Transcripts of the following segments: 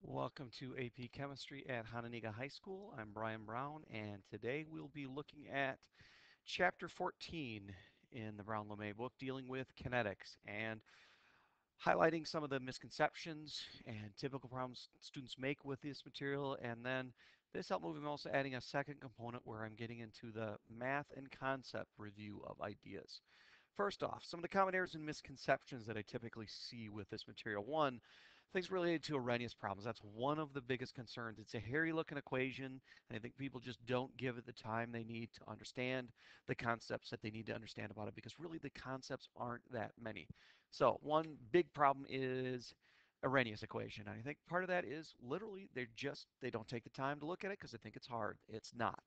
Welcome to AP Chemistry at Hananiga High School. I'm Brian Brown, and today we'll be looking at Chapter 14 in the Brown-Lemay book dealing with kinetics and highlighting some of the misconceptions and typical problems students make with this material. And then this helped move, I'm also adding a second component where I'm getting into the math and concept review of ideas. First off, some of the common errors and misconceptions that I typically see with this material. One, things related to Arrhenius problems. That's one of the biggest concerns. It's a hairy looking equation, and I think people just don't give it the time they need to understand the concepts that they need to understand about it, because really the concepts aren't that many. So one big problem is Arrhenius equation. And I think part of that is literally they don't take the time to look at it because they think it's hard. It's not.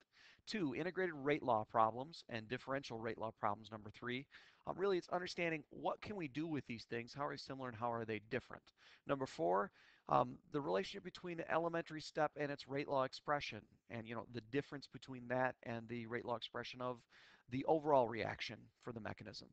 Two, integrated rate law problems and differential rate law problems, number three. Really, it's understanding what can we do with these things, how are they similar and how are they different. Number four, the relationship between the elementary step and its rate law expression, and the difference between that and the rate law expression of the overall reaction for the mechanism.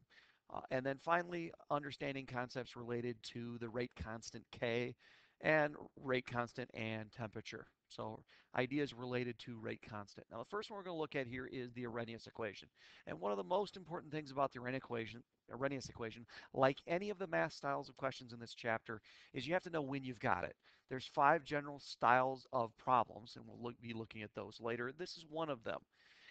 And then finally, understanding concepts related to the rate constant K and rate constant and temperature. So ideas related to rate constant. Now, the first one we're going to look at here is the Arrhenius equation. And one of the most important things about the Arrhenius equation, like any of the math styles of questions in this chapter, is you have to know when you've got it. There's 5 general styles of problems, and we'll be looking at those later. This is one of them.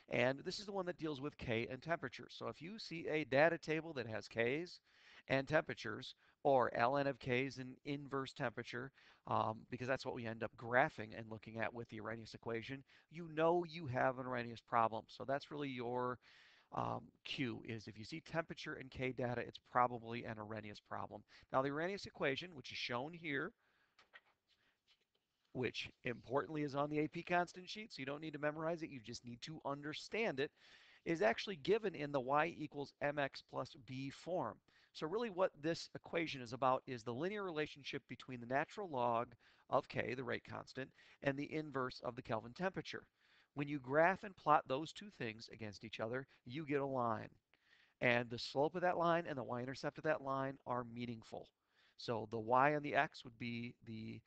And this is the one that deals with K and temperatures. So if you see a data table that has Ks and temperatures, or ln of Ks and inverse temperature, because that's what we end up graphing and looking at with the Arrhenius equation, you know you have an Arrhenius problem. So that's really your cue, is if you see temperature and K data, it's probably an Arrhenius problem. Now the Arrhenius equation, which is shown here, which importantly is on the AP constant sheet, so you don't need to memorize it, you just need to understand it, is actually given in the y equals mx plus b form. So really what this equation is about is the linear relationship between the natural log of K, the rate constant, and the inverse of the Kelvin temperature. When you graph and plot those two things against each other, you get a line. And the slope of that line and the y-intercept of that line are meaningful. So the y and the x would be the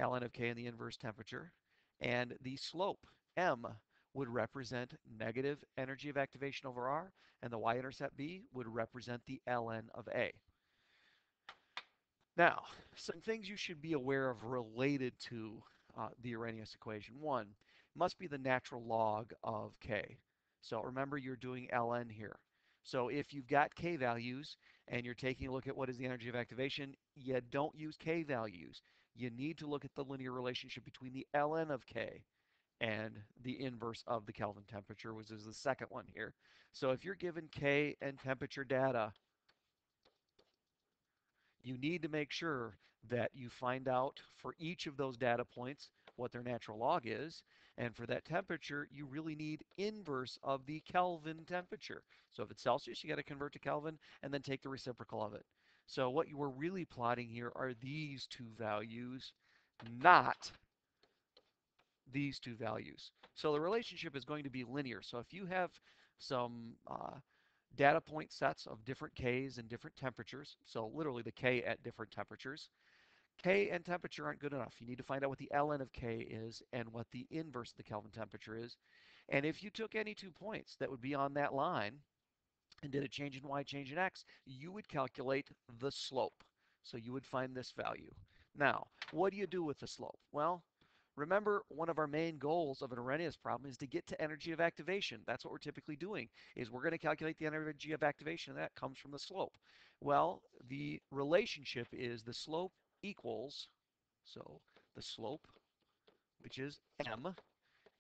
ln of K and the inverse temperature. And the slope, m, would represent negative energy of activation over R, and the y-intercept B would represent the ln of A. Now, some things you should be aware of related to the Arrhenius equation. One, must be the natural log of K. So remember, you're doing ln here. So if you've got K values and you're taking a look at what is the energy of activation, you don't use K values. You need to look at the linear relationship between the ln of K and the inverse of the Kelvin temperature, which is the second one here. So if you're given K and temperature data, you need to make sure that you find out for each of those data points what their natural log is. And for that temperature, you really need inverse of the Kelvin temperature. So if it's Celsius, you got to convert to Kelvin and then take the reciprocal of it. So what you were really plotting here are these two values, not these two values. So the relationship is going to be linear. So if you have some data point sets of different Ks and different temperatures, so literally the K at different temperatures, K and temperature aren't good enough. You need to find out what the ln of K is and what the inverse of the Kelvin temperature is. And if you took any 2 points that would be on that line and did a change in y, change in x, you would calculate the slope. So you would find this value. Now, what do you do with the slope? Well, remember, one of our main goals of an Arrhenius problem is to get to energy of activation. That's what we're typically doing, is we're going to calculate the energy of activation, and that comes from the slope. Well, the relationship is the slope equals, so the slope, which is m,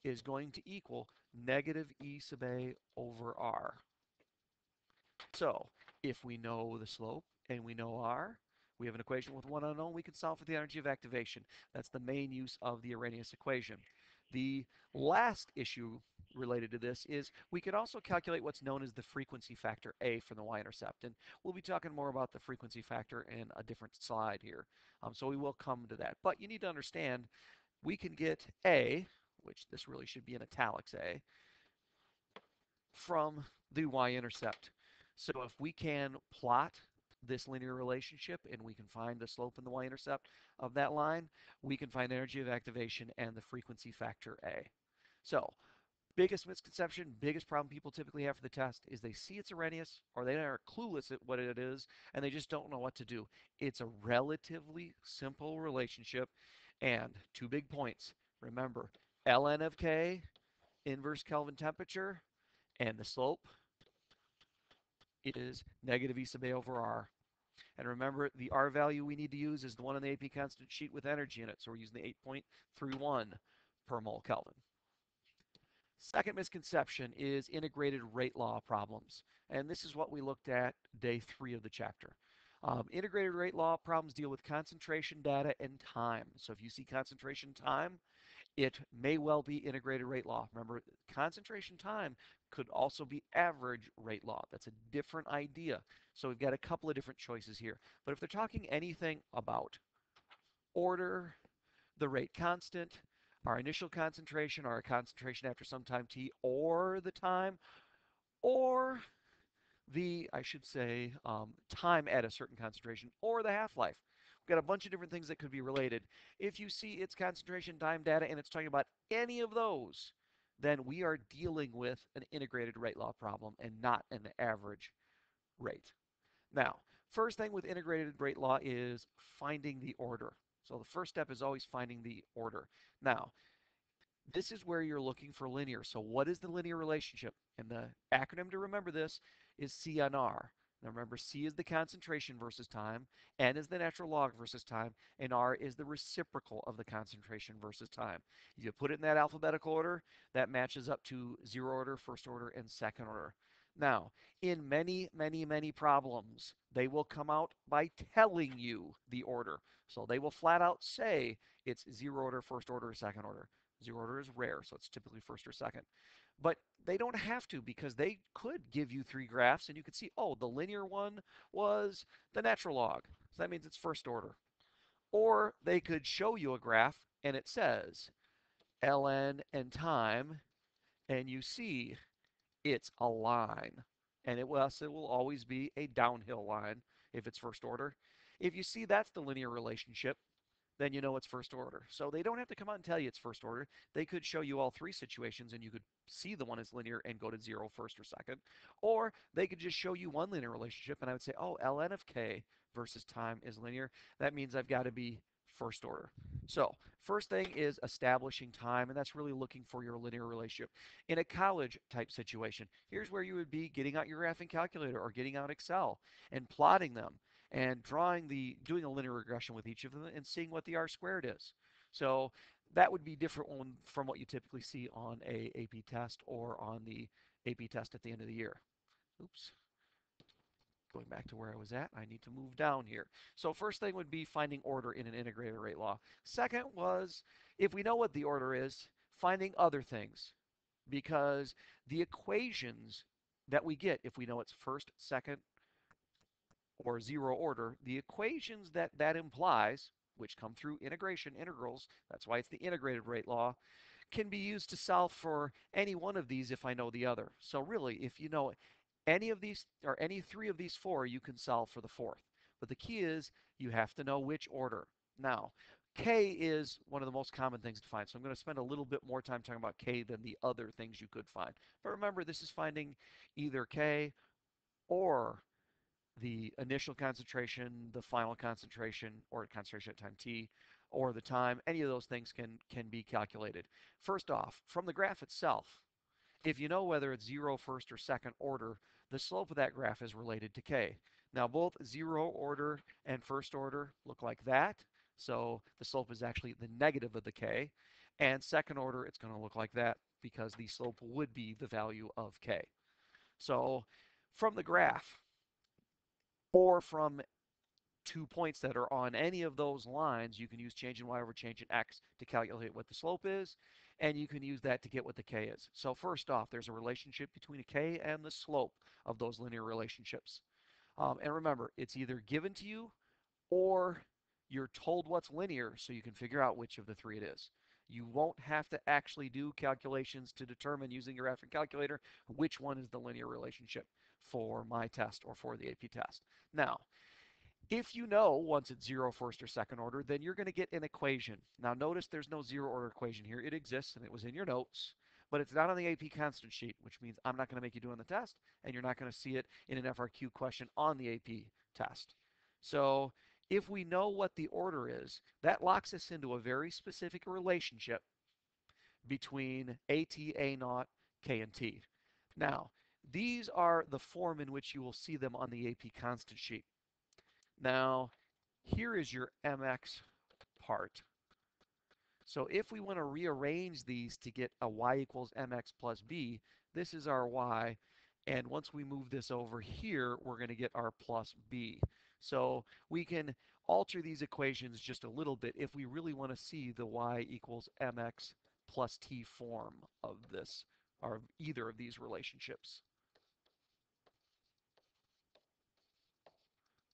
is going to equal negative E sub a over r. So if we know the slope and we know r, we have an equation with one unknown, we can solve for the energy of activation. That's the main use of the Arrhenius equation. The last issue related to this is we could also calculate what's known as the frequency factor A from the y-intercept. And we'll be talking more about the frequency factor in a different slide here. So we will come to that. But you need to understand, we can get A, which this really should be in italics A, from the y-intercept. So if we can plot this linear relationship and we can find the slope and the y-intercept of that line, we can find energy of activation and the frequency factor A. So biggest misconception, biggest problem people typically have for the test is they see it's Arrhenius or they are clueless at what it is and they just don't know what to do. It's a relatively simple relationship and two big points. Remember, ln of K, inverse Kelvin temperature, and the slope is negative E sub A over R. And remember, the R value we need to use is the one on the AP constant sheet with energy in it. So we're using the 8.31 per mole Kelvin. Second misconception is integrated rate law problems. And this is what we looked at day 3 of the chapter. Integrated rate law problems deal with concentration data and time. So if you see concentration time, it may well be integrated rate law. Remember, concentration time could also be average rate law. That's a different idea. So we've got a couple of different choices here. But if they're talking anything about order, the rate constant, our initial concentration, our concentration after some time t, or the time, or the, I should say, time at a certain concentration, or the half-life. We've got a bunch of different things that could be related. If you see its concentration time data and it's talking about any of those, then we are dealing with an integrated rate law problem and not an average rate. Now, first thing with integrated rate law is finding the order. So the first step is always finding the order. Now, this is where you're looking for linear. So what is the linear relationship? And the acronym to remember this is C on R. Now remember, C is the concentration versus time, N is the natural log versus time, and R is the reciprocal of the concentration versus time. If you put it in that alphabetical order, that matches up to zero order, first order, and second order. Now, in many, many, many problems, they will come out by telling you the order. So they will flat out say it's zero order, first order, second order. Zero order is rare, so it's typically first or second. But they don't have to because they could give you 3 graphs and you could see, oh, the linear one was the natural log. So that means it's first order. Or they could show you a graph and it says ln and time, and you see it's a line. And it will always be a downhill line if it's first order. If you see that's the linear relationship, then you know it's first order. So they don't have to come out and tell you it's first order. They could show you all 3 situations and you could see the one is linear and go to 0 first or second. Or they could just show you one linear relationship and I would say, oh, ln of K versus time is linear. That means I've got to be first order. So first thing is establishing time, and that's really looking for your linear relationship. In a college type situation, here's where you would be getting out your graphing calculator or getting out Excel and plotting them and doing a linear regression with each of them and seeing what the R squared is. So that would be different from what you typically see on a AP test or on the AP test at the end of the year. Oops. Going back to where I was at, I need to move down here. So first thing would be finding order in an integrated rate law. Second was, if we know what the order is, finding other things. Because the equations that we get, if we know it's first, second, or zero order, the equations that implies, which come through integration, integrals, that's why it's the integrated rate law, can be used to solve for any one of these if I know the other. So really, if you know any of these or any 3 of these 4, you can solve for the fourth. But the key is you have to know which order. Now, K is one of the most common things to find. So I'm going to spend a little bit more time talking about K than the other things you could find. But remember, this is finding either K or the initial concentration, the final concentration, or concentration at time t, or the time. Any of those things can be calculated. First off, from the graph itself, if you know whether it's 0, first, or second order, the slope of that graph is related to k. Now, both 0 order and first order look like that. So the slope is actually the negative of the k. And second order, it's going to look like that because the slope would be the value of k. So from the graph, or from 2 points that are on any of those lines, you can use change in y over change in x to calculate what the slope is, and you can use that to get what the k is. So first off, there's a relationship between a k and the slope of those linear relationships. And remember, it's either given to you or you're told what's linear so you can figure out which of the 3 it is. You won't have to actually do calculations to determine using your graphic calculator which one is the linear relationship for my test or for the AP test. Now, If you know once it's zero first or second order, then you're going to get an equation. Now notice there's no zero order equation here. It exists and it was in your notes, but it's not on the AP constant sheet, which means I'm not going to make you do it on the test, and you're not going to see it in an FRQ question on the AP test. So if we know what the order is, that locks us into a very specific relationship between AT, A naught, K, and T. Now, these are the form in which you will see them on the AP constant sheet. Now, here is your MX part. So if we want to rearrange these to get a y equals mx plus b, this is our y. And once we move this over here, we're going to get our plus b. So we can alter these equations just a little bit if we really want to see the y equals mx plus t form of this, or either of these relationships.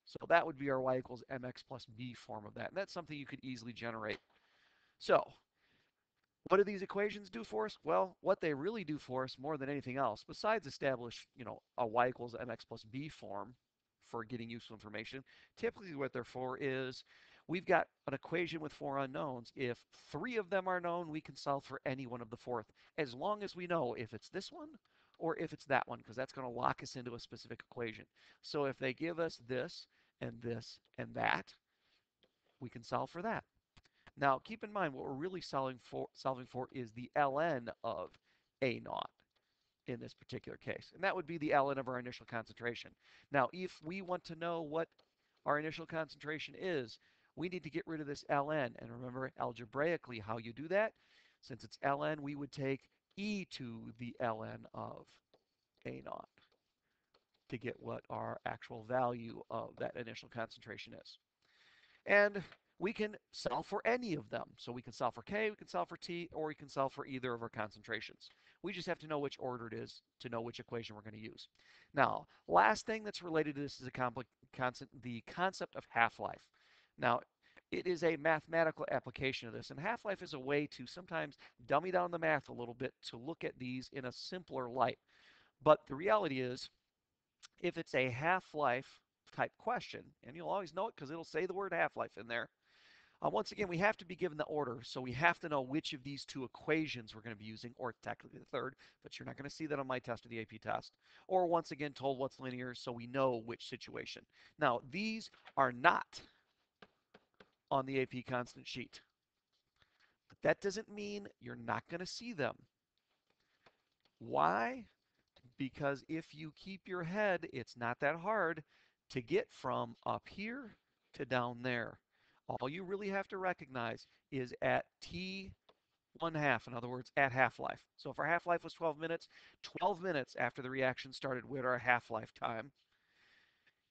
So that would be our y equals mx plus b form of that. And that's something you could easily generate. So what do these equations do for us? Well, what they really do for us more than anything else, besides establish, a y equals mx plus b form for getting useful information, typically what they're for is we've got an equation with four unknowns. If three of them are known, we can solve for any one of the fourth, as long as we know if it's this one or if it's that one, because that's going to lock us into a specific equation. So if they give us this and that, we can solve for that. Now, keep in mind what we're really solving for is the ln of A naught in this particular case. And that would be the ln of our initial concentration. Now, if we want to know what our initial concentration is, we need to get rid of this ln. And remember algebraically how you do that? Since it's ln, we would take e to the ln of A naught to get what our actual value of that initial concentration is. And we can solve for any of them. So we can solve for K, we can solve for T, or we can solve for either of our concentrations. We just have to know which order it is to know which equation we're going to use. Now, last thing that's related to this is the concept of half-life. Now, it is a mathematical application of this, and half-life is a way to sometimes dummy down the math a little bit to look at these in a simpler light. But the reality is, if it's a half-life type question, and you'll always know it because it'll say the word half-life in there. Once again, we have to be given the order, so we have to know which of these two equations we're going to be using, or technically the third, but you're not going to see that on my test or the AP test. Or once again, told what's linear, so we know which situation. Now, these are not on the AP constant sheet, but that doesn't mean you're not going to see them. Why? Because if you keep your head, it's not that hard to get from up here to down there. All you really have to recognize is at T 1/2, in other words, at half-life. So if our half-life was 12 minutes after the reaction started with our half-life time.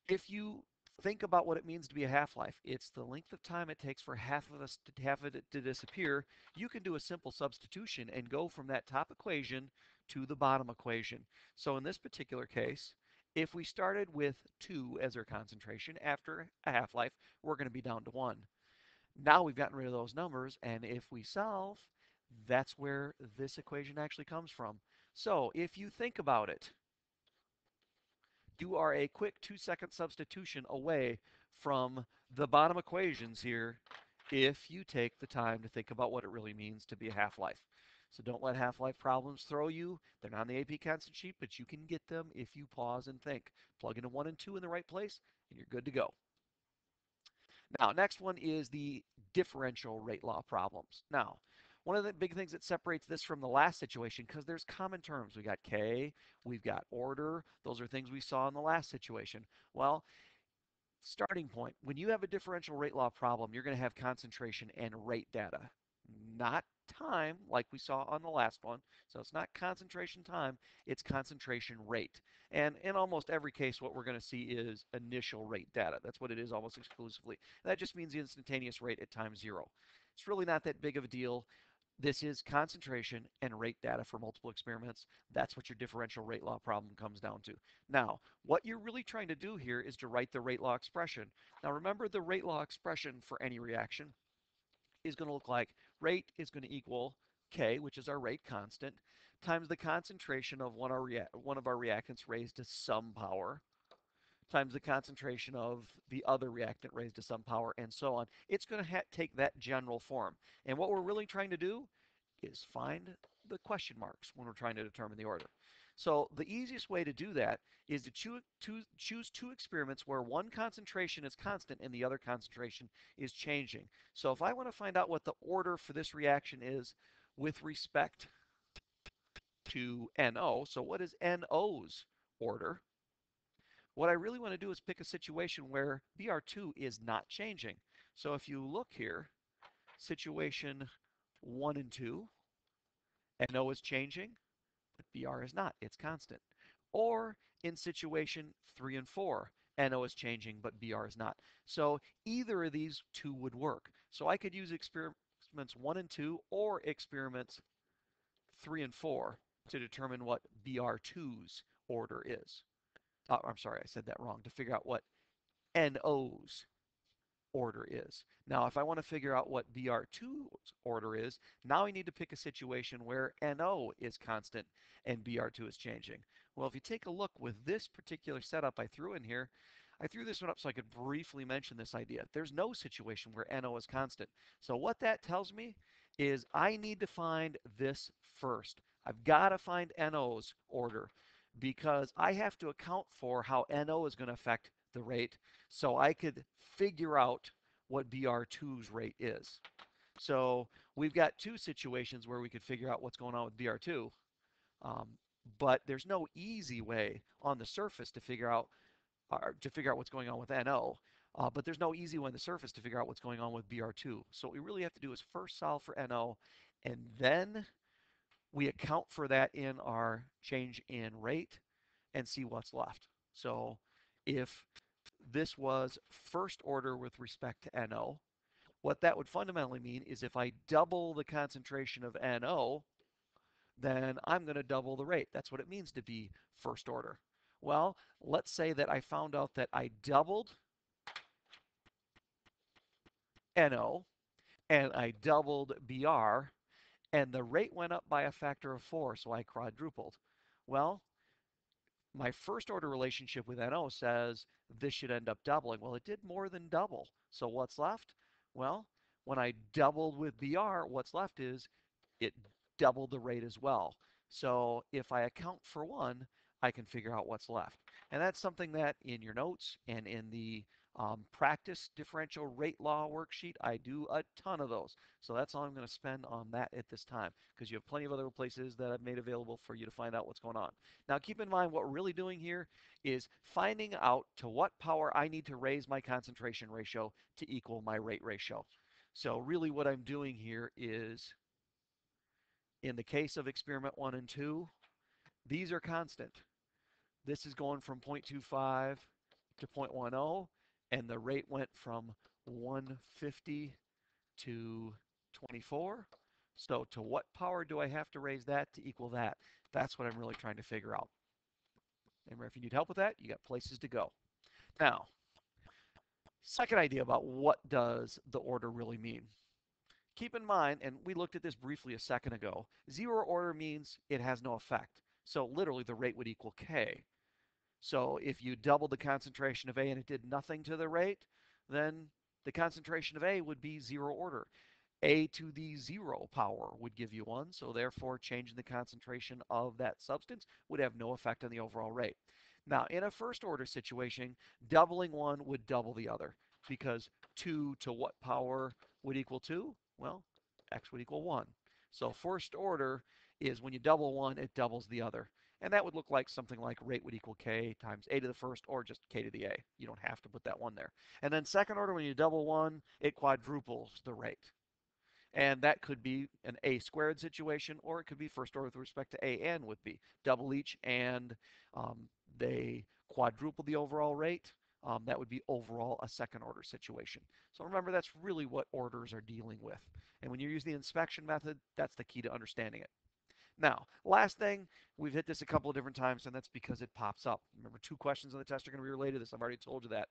If you think about what it means to be a half-life, it's the length of time it takes for half of it to disappear. You can do a simple substitution and go from that top equation to the bottom equation. So in this particular case, if we started with 2 as our concentration after a half-life, we're going to be down to 1. Now we've gotten rid of those numbers, and if we solve, that's where this equation actually comes from. So if you think about it, you are a quick 2-second substitution away from the bottom equations here if you take the time to think about what it really means to be a half-life. So don't let half-life problems throw you. They're not on the AP constant sheet, but you can get them if you pause and think. Plug in a 1 and 2 in the right place, and you're good to go. Now, next one is the differential rate law problems. Now, one of the big things that separates this from the last situation, because there's common terms. We got K, we've got order. Those are things we saw in the last situation. Well, starting point, when you have a differential rate law problem, you're going to have concentration and rate data, not time like we saw on the last one. So it's not concentration time, it's concentration rate. And in almost every case, what we're going to see is initial rate data. That's what it is almost exclusively. That just means the instantaneous rate at time 0. It's really not that big of a deal. This is concentration and rate data for multiple experiments. That's what your differential rate law problem comes down to. Now, what you're really trying to do here is to write the rate law expression. Now, remember the rate law expression for any reaction is going to look like rate is going to equal K, which is our rate constant, times the concentration of one of our reactants raised to some power, times the concentration of the other reactant raised to some power, and so on. It's going to take that general form. And what we're really trying to do is find the question marks when we're trying to determine the order. So the easiest way to do that is to choose two experiments where one concentration is constant and the other concentration is changing. So if I want to find out what the order for this reaction is with respect to NO, so what is NO's order? What I really want to do is pick a situation where Br2 is not changing. So if you look here, situation 1 and 2, NO is changing, but Br is not. It's constant. Or in situation 3 and 4, NO is changing, but Br is not. So either of these two would work. So I could use experiments 1 and 2 or experiments 3 and 4 to determine what Br2's order is. I'm sorry, I said that wrong. To figure out what NO's order is. Now, if I want to figure out what Br2's order is, now I need to pick a situation where NO is constant and Br2 is changing. Well, if you take a look with this particular setup I threw in here, I threw this one up so I could briefly mention this idea. There's no situation where NO is constant. So what that tells me is I need to find this first. I've got to find NO's order because I have to account for how NO is going to affect the rate so I could figure out what BR2's rate is. So we've got two situations where we could figure out what's going on with BR2, um, but there's no easy way on the surface to figure out what's going on with NO. But there's no easy way on the surface to figure out what's going on with BR2. So what we really have to do is first solve for NO, and then we account for that in our change in rate and see what's left. So if this was first order with respect to NO, what that would fundamentally mean is if I double the concentration of NO, then I'm going to double the rate. That's what it means to be first order. Well, let's say that I found out that I doubled NO and I doubled BR and the rate went up by a factor of 4, so I quadrupled. Well, my first order relationship with NO says this should end up doubling. Well, it did more than double. So what's left? Well, when I doubled with BR, what's left is it doubled the rate as well. So if I account for one, I can figure out what's left. And that's something that in your notes and in the practice differential rate law worksheet, I do a ton of those. So that's all I'm going to spend on that at this time because you have plenty of other places that I've made available for you to find out what's going on. Now keep in mind what we're really doing here is finding out to what power I need to raise my concentration ratio to equal my rate ratio. So really what I'm doing here is in the case of experiment 1 and 2, these are constant. This is going from 0.25 to 0.10, and the rate went from 150 to 24. So to what power do I have to raise that to equal that? That's what I'm really trying to figure out. Remember, if you need help with that, you got places to go. Now, second idea about what does the order really mean. Keep in mind, and we looked at this briefly a second ago, zero order means it has no effect. So literally the rate would equal K. So if you doubled the concentration of A and it did nothing to the rate, then the concentration of A would be zero order. A to the 0 power would give you 1, so therefore changing the concentration of that substance would have no effect on the overall rate. Now, in a first order situation, doubling one would double the other because 2 to what power would equal 2? Well, x would equal 1. So first order is when you double one, it doubles the other. And that would look like something like rate would equal k times a to the first or just k to the a. You don't have to put that one there. And then second order, when you double one, it quadruples the rate. And that could be an a squared situation, or it could be first order with respect to a and with b. Double each, and they quadruple the overall rate. That would be overall a second order situation. So remember, that's really what orders are dealing with. And when you use the inspection method, that's the key to understanding it. Now, last thing, we've hit this a couple of different times, and that's because it pops up. Remember, two questions on the test are going to be related to this. I've already told you that.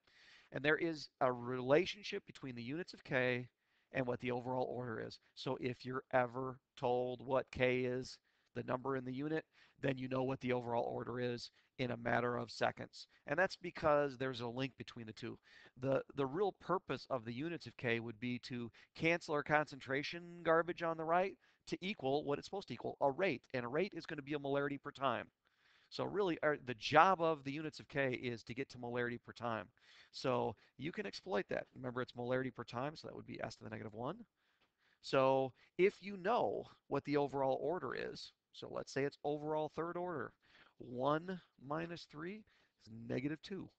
And there is a relationship between the units of K and what the overall order is. So if you're ever told what K is, the number in the unit, then you know what the overall order is in a matter of seconds. And that's because there's a link between the two. The real purpose of the units of K would be to cancel our concentration garbage on the right to equal what it's supposed to equal, a rate. And a rate is going to be a molarity per time. So really, the job of the units of K is to get to molarity per time. So you can exploit that. Remember, it's molarity per time, so that would be s to the negative 1. So if you know what the overall order is, so let's say it's overall third order, 1 minus 3 is negative 2.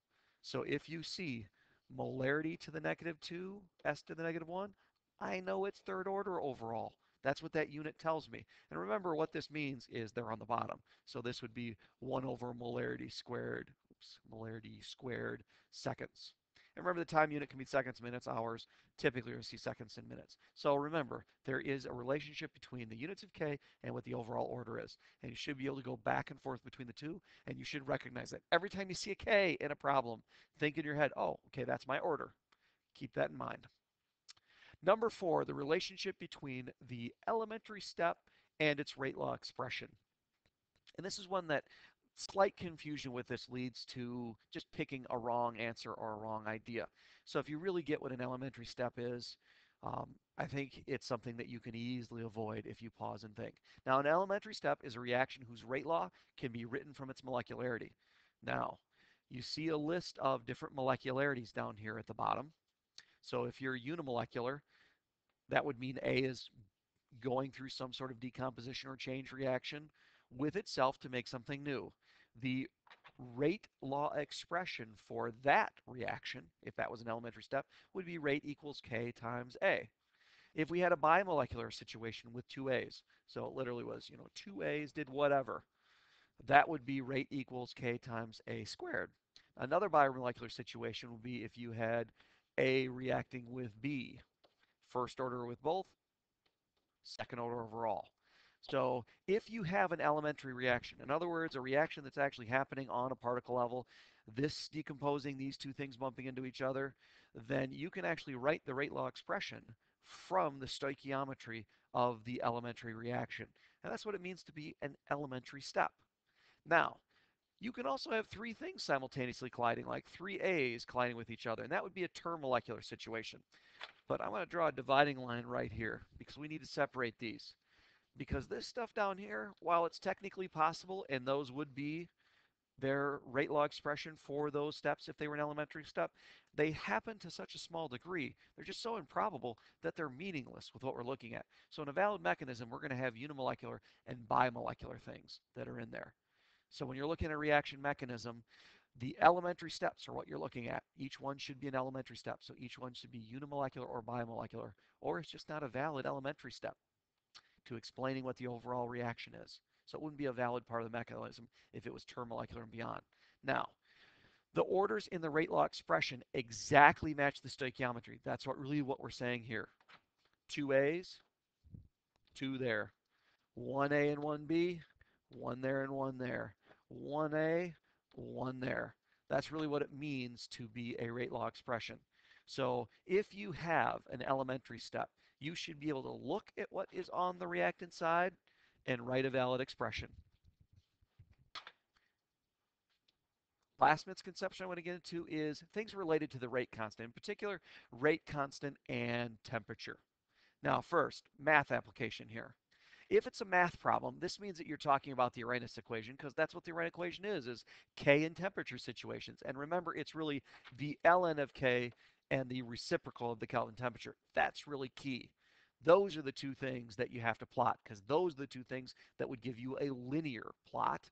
So if you see molarity to the negative 2, s to the negative 1, I know it's third order overall. That's what that unit tells me. And remember what this means is they're on the bottom. So this would be 1 over molarity squared, molarity squared seconds. And remember, the time unit can be seconds, minutes, hours. Typically, you're going to see seconds and minutes. So remember, there is a relationship between the units of K and what the overall order is. And you should be able to go back and forth between the two, and you should recognize that. Every time you see a K in a problem, think in your head, oh, okay, that's my order. Keep that in mind. Number 4, the relationship between the elementary step and its rate law expression. And this is one that slight confusion with this leads to just picking a wrong answer or a wrong idea. So if you really get what an elementary step is, I think it's something that you can easily avoid if you pause and think. Now, an elementary step is a reaction whose rate law can be written from its molecularity. Now, you see a list of different molecularities down here at the bottom. So if you're unimolecular, that would mean A is going through some sort of decomposition or change reaction with itself to make something new. The rate law expression for that reaction, if that was an elementary step, would be rate equals K times A. If we had a bimolecular situation with two A's, so it literally was, two A's did whatever, that would be rate equals K times A squared. Another bimolecular situation would be if you had A reacting with B, first order with both, second order overall. So if you have an elementary reaction, in other words, a reaction that's actually happening on a particle level, this decomposing, these two things bumping into each other, then you can actually write the rate law expression from the stoichiometry of the elementary reaction. And that's what it means to be an elementary step. Now, you can also have three things simultaneously colliding, like three A's colliding with each other, and that would be a termolecular situation. But I want to draw a dividing line right here because we need to separate these. Because this stuff down here, while it's technically possible, and those would be their rate law expression for those steps if they were an elementary step, they happen to such a small degree. They're just so improbable that they're meaningless with what we're looking at. So in a valid mechanism, we're going to have unimolecular and bimolecular things that are in there. So when you're looking at a reaction mechanism, the elementary steps are what you're looking at. Each one should be an elementary step. So each one should be unimolecular or bimolecular, or it's just not a valid elementary step to explaining what the overall reaction is. So it wouldn't be a valid part of the mechanism if it was termolecular and beyond. Now, the orders in the rate law expression exactly match the stoichiometry. That's what we're saying here. Two A's, two there. One A and one B, one there and one there. One A, one there. That's really what it means to be a rate law expression. So if you have an elementary step, you should be able to look at what is on the reactant side and write a valid expression. Last misconception I want to get into is things related to the rate constant, in particular, rate constant and temperature. Now, first, math application here. If it's a math problem, this means that you're talking about the Arrhenius equation because that's what the Arrhenius equation is K in temperature situations. And remember, it's really the ln of K and the reciprocal of the Kelvin temperature. That's really key. Those are the two things that you have to plot because those are the two things that would give you a linear plot.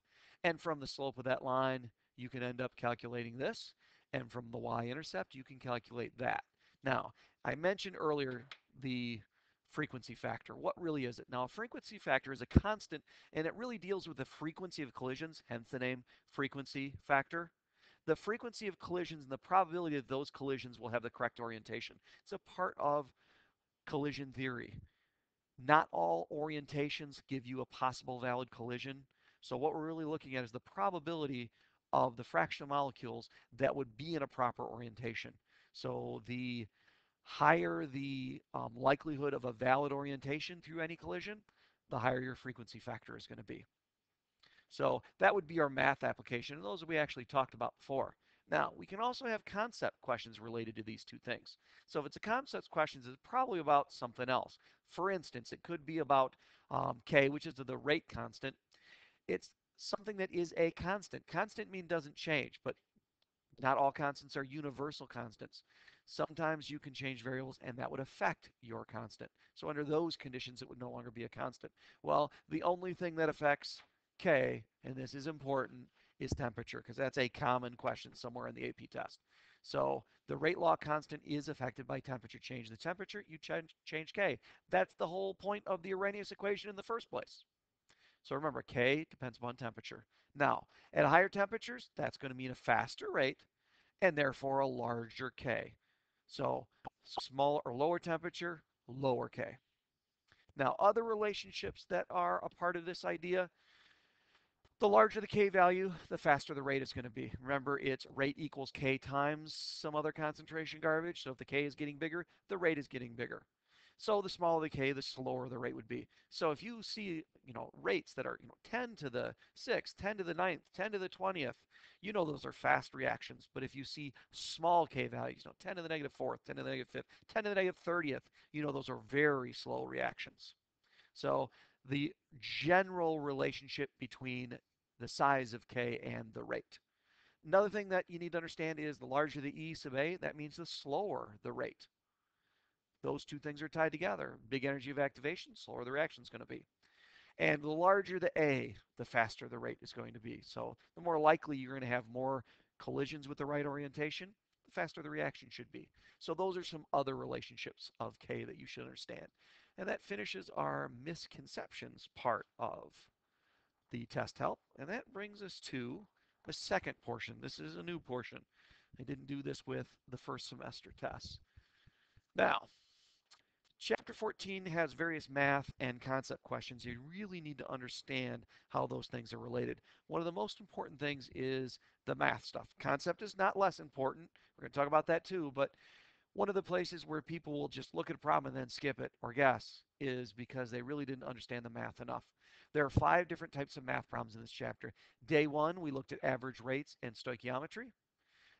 And from the slope of that line, you can end up calculating this. And from the y-intercept, you can calculate that. Now, I mentioned earlier the frequency factor. What really is it? Now, a frequency factor is a constant, and it really deals with the frequency of collisions, hence the name frequency factor. The frequency of collisions and the probability that those collisions will have the correct orientation. It's a part of collision theory. Not all orientations give you a possible valid collision. So what we're really looking at is the probability of the fraction of molecules that would be in a proper orientation. So the higher the likelihood of a valid orientation through any collision, the higher your frequency factor is going to be. So that would be our math application, and those we actually talked about before. Now, we can also have concept questions related to these two things. So if it's a concept question, it's probably about something else. For instance, it could be about K, which is the rate constant. It's something that is a constant. Constant mean doesn't change, but not all constants are universal constants. Sometimes you can change variables and that would affect your constant. So under those conditions, it would no longer be a constant. Well, the only thing that affects K, and this is important, is temperature, because that's a common question somewhere in the AP test. So the rate law constant is affected by temperature. Change the temperature, you change K. That's the whole point of the Arrhenius equation in the first place. So remember, K depends upon temperature. Now, at higher temperatures, that's going to mean a faster rate and therefore a larger K. So smaller or lower temperature, lower K. Now, other relationships that are a part of this idea, the larger the K value, the faster the rate is going to be. Remember, it's rate equals K times some other concentration garbage. So if the K is getting bigger, the rate is getting bigger. So the smaller the K, the slower the rate would be. So if you see, rates that are, 10 to the 6th, 10 to the 9th, 10 to the 20th, those are fast reactions. But if you see small K values, 10 to the negative 4th, 10 to the negative 5th, 10 to the negative 30th, those are very slow reactions. So the general relationship between the size of K and the rate. Another thing that you need to understand is the larger the E sub A, that means the slower the rate. Those two things are tied together. Big energy of activation, slower the reaction is going to be. And the larger the A, the faster the rate is going to be. So the more likely you're going to have more collisions with the right orientation, the faster the reaction should be. So those are some other relationships of K that you should understand. And that finishes our misconceptions part of the test help. And that brings us to the second portion. This is a new portion. I didn't do this with the first semester tests. Now, Chapter 14 has various math and concept questions. You really need to understand how those things are related. One of the most important things is the math stuff. Concept is not less important. We're going to talk about that too, but one of the places where people will just look at a problem and then skip it or guess is because they really didn't understand the math enough. There are 5 different types of math problems in this chapter. Day 1, we looked at average rates and stoichiometry.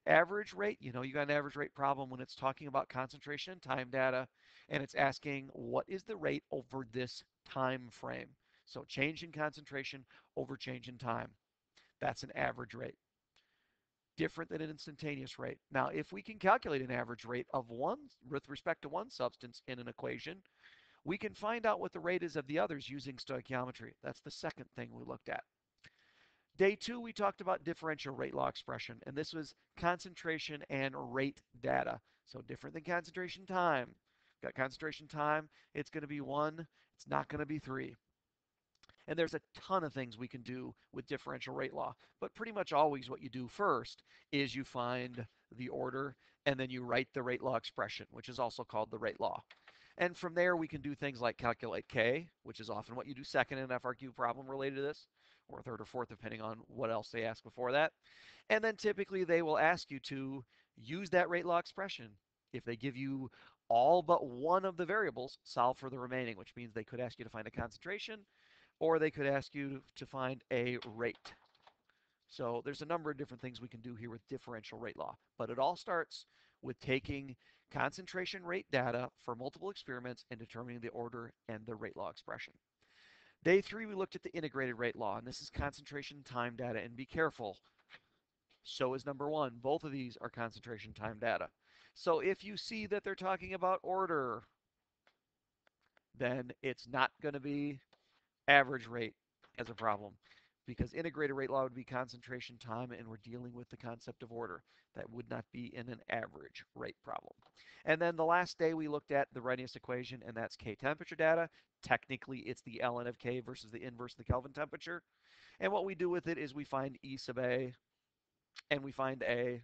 Average rate, you got an average rate problem when it's talking about concentration and time data, and it's asking what is the rate over this time frame. So change in concentration over change in time. That's an average rate. Different than an instantaneous rate. Now, if we can calculate an average rate of one with respect to one substance in an equation, we can find out what the rate is of the others using stoichiometry. That's the second thing we looked at. Day 2, we talked about differential rate law expression, and this was concentration and rate data. So different than concentration time. Got concentration time, it's going to be 1, it's not going to be 3. And there's a ton of things we can do with differential rate law, but pretty much always what you do first is you find the order and then you write the rate law expression, which is also called the rate law. And from there, we can do things like calculate K, which is often what you do second in an FRQ problem related to this, or third or fourth, depending on what else they ask before that. And then typically they will ask you to use that rate law expression. If they give you all but one of the variables, solve for the remaining, which means they could ask you to find a concentration, or they could ask you to find a rate. So there's a number of different things we can do here with differential rate law, but it all starts with taking concentration rate data for multiple experiments and determining the order and the rate law expression. Day 3, we looked at the integrated rate law, and this is concentration time data, and be careful. So is number 1. Both of these are concentration time data. So if you see that they're talking about order, then it's not going to be average rate as a problem, because integrated rate law would be concentration time, and we're dealing with the concept of order. That would not be in an average rate problem. And then the last day we looked at the Arrhenius equation, and that's K temperature data. Technically, it's the ln of K versus the inverse of the Kelvin temperature. And what we do with it is we find E sub A and we find A.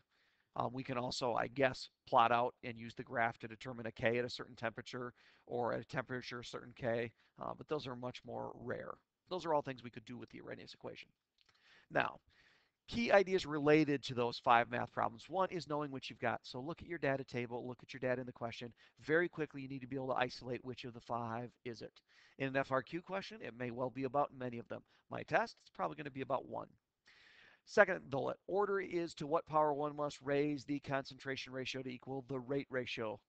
We can also, I guess, plot out and use the graph to determine a K at a certain temperature or at a temperature a certain K, but those are much more rare. Those are all things we could do with the Arrhenius equation. Now, Key ideas related to those 5 math problems. One is knowing what you've got. So look at your data table, look at your data in the question. Very quickly, you need to be able to isolate which of the 5 is it. In an FRQ question, it may well be about many of them. My test, it's probably going to be about one. Second bullet, order is to what power one must raise the concentration ratio to equal the rate ratio.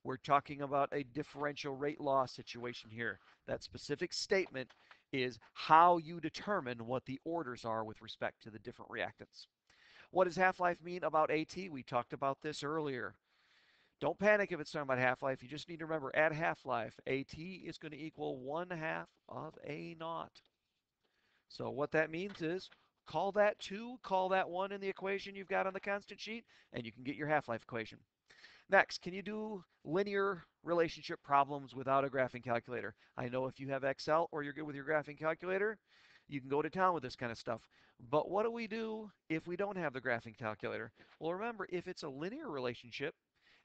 We're talking about a differential rate law situation here. That specific statement is how you determine what the orders are with respect to the different reactants. What does half-life mean about AT? We talked about this earlier. Don't panic if it's talking about half-life. You just need to remember at half-life, AT is going to equal 1/2 of A naught. So what that means is call that 2, call that 1 in the equation you've got on the constant sheet, and you can get your half-life equation. Next, can you do linear relationship problems without a graphing calculator? I know if you have Excel or you're good with your graphing calculator, you can go to town with this kind of stuff. But what do we do if we don't have the graphing calculator? Well, remember, if it's a linear relationship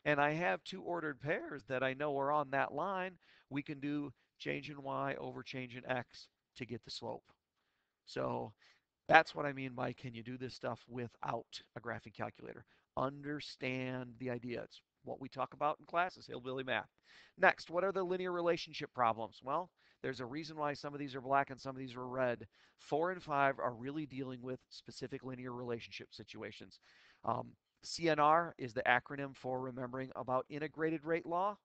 and I have 2 ordered pairs that I know are on that line, we can do change in y over change in x to get the slope. So that's what I mean by can you do this stuff without a graphing calculator? Understand the idea. It's what we talk about in classes, hillbilly math. Next, what are the linear relationship problems? Well, there's a reason why some of these are black and some of these are red. 4 and 5 are really dealing with specific linear relationship situations. CNR is the acronym for remembering about integrated rate law.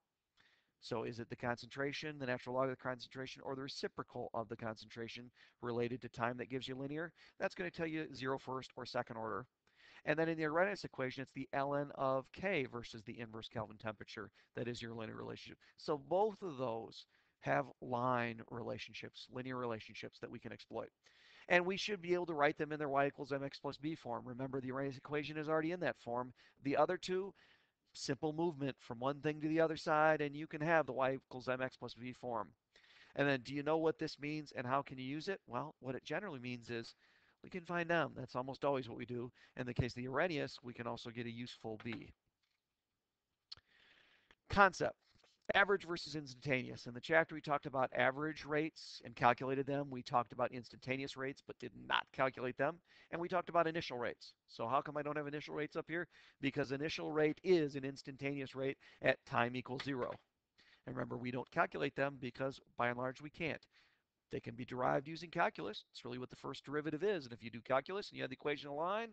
So is it the concentration, the natural log of the concentration, or the reciprocal of the concentration related to time that gives you linear? That's going to tell you 0 first or second order. And then in the Arrhenius equation, it's the ln of K versus the inverse Kelvin temperature that is your linear relationship. So both of those have line relationships, linear relationships that we can exploit. And we should be able to write them in their y equals mx plus b form. Remember, the Arrhenius equation is already in that form. The other two, simple movement from one thing to the other side, and you can have the y equals mx plus b form. And then do you know what this means and how can you use it? Well, what it generally means is we can find m. That's almost always what we do. In the case of the Arrhenius, we can also get a useful b. Concept. Average versus instantaneous. In the chapter, we talked about average rates and calculated them. We talked about instantaneous rates but did not calculate them. And we talked about initial rates. So how come I don't have initial rates up here? Because initial rate is an instantaneous rate at time equals 0. And remember, we don't calculate them because by and large we can't. They can be derived using calculus. It's really what the first derivative is. And if you do calculus and you have the equation in line,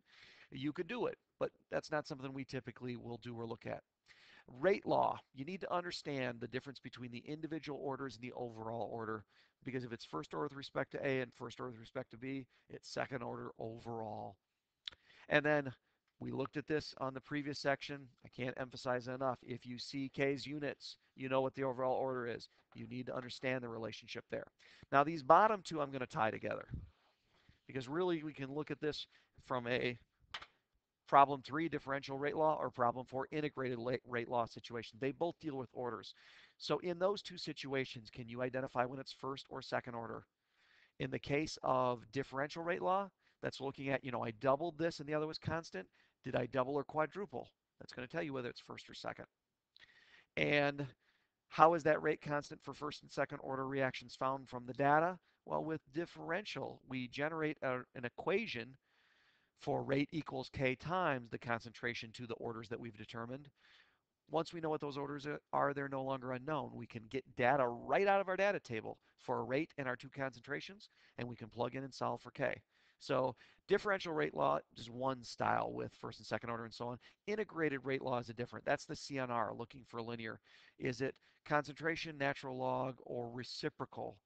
you could do it. But that's not something we typically will do or look at. Rate law, you need to understand the difference between the individual orders and the overall order, because if it's first order with respect to A and first order with respect to B, it's second order overall. And then we looked at this on the previous section. I can't emphasize it enough. If you see K's units, you know what the overall order is. You need to understand the relationship there. Now these bottom two I'm going to tie together, because really we can look at this from a problem 3, differential rate law, or problem 4, integrated rate law situation. They both deal with orders. So in those two situations, can you identify when it's first or second order? In the case of differential rate law, that's looking at, I doubled this and the other was constant. Did I double or quadruple? That's going to tell you whether it's first or second. And how is that rate constant for first and second order reactions found from the data? Well, with differential, we generate an equation for rate equals K times the concentration to the orders that we've determined. Once we know what those orders are, they're no longer unknown. We can get data right out of our data table for a rate and our 2 concentrations, and we can plug in and solve for K. So differential rate law is one style with first and second order and so on. Integrated rate law is a different. That's the CNR, looking for linear. Is it concentration, natural log, or reciprocal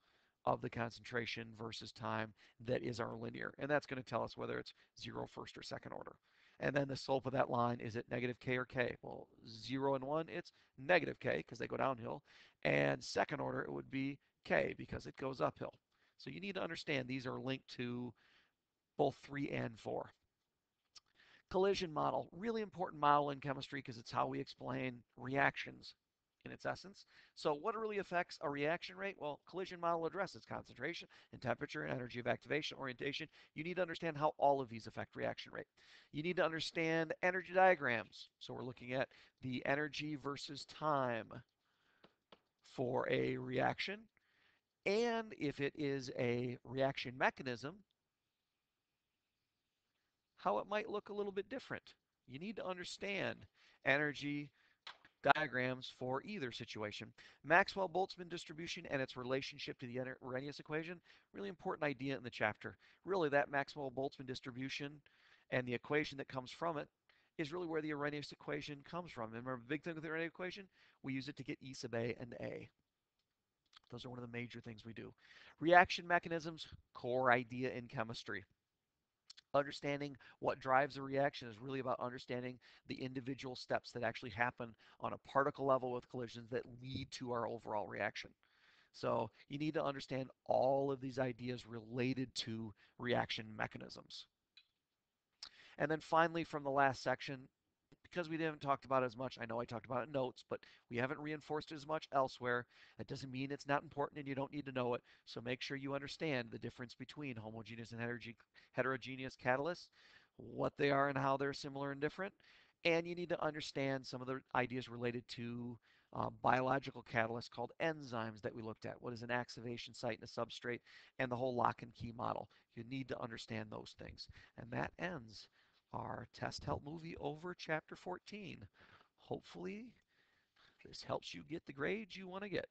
of the concentration versus time that is our linear? And that's going to tell us whether it's 0 first or second order. And then the slope of that line, is it negative K or K? Well, 0 and 1, it's negative K because they go downhill. And second order, it would be K because it goes uphill. So you need to understand these are linked to both 3 and 4. Collision model, really important model in chemistry because it's how we explain reactions in its essence. So what really affects a reaction rate? Well, collision model addresses concentration and temperature and energy of activation, orientation. You need to understand how all of these affect reaction rate. You need to understand energy diagrams. So we're looking at the energy versus time for a reaction. And if it is a reaction mechanism, how it might look a little bit different. You need to understand energy diagrams for either situation. Maxwell-Boltzmann distribution and its relationship to the Arrhenius equation, really important idea in the chapter. Really, that Maxwell-Boltzmann distribution and the equation that comes from it is really where the Arrhenius equation comes from. Remember, the big thing with the Arrhenius equation, we use it to get E sub A and A. Those are one of the major things we do. Reaction mechanisms, core idea in chemistry. Understanding what drives a reaction is really about understanding the individual steps that actually happen on a particle level with collisions that lead to our overall reaction. So you need to understand all of these ideas related to reaction mechanisms. And then finally, from the last section, because we haven't talked about it as much, I know I talked about it in notes, but we haven't reinforced it as much elsewhere. That doesn't mean it's not important and you don't need to know it. So make sure you understand the difference between homogeneous and heterogeneous catalysts, what they are and how they're similar and different. And you need to understand some of the ideas related to biological catalysts called enzymes that we looked at. What is an activation site in a substrate and the whole lock and key model. You need to understand those things. And that ends our test help movie over chapter 14. Hopefully, this helps you get the grades you want to get.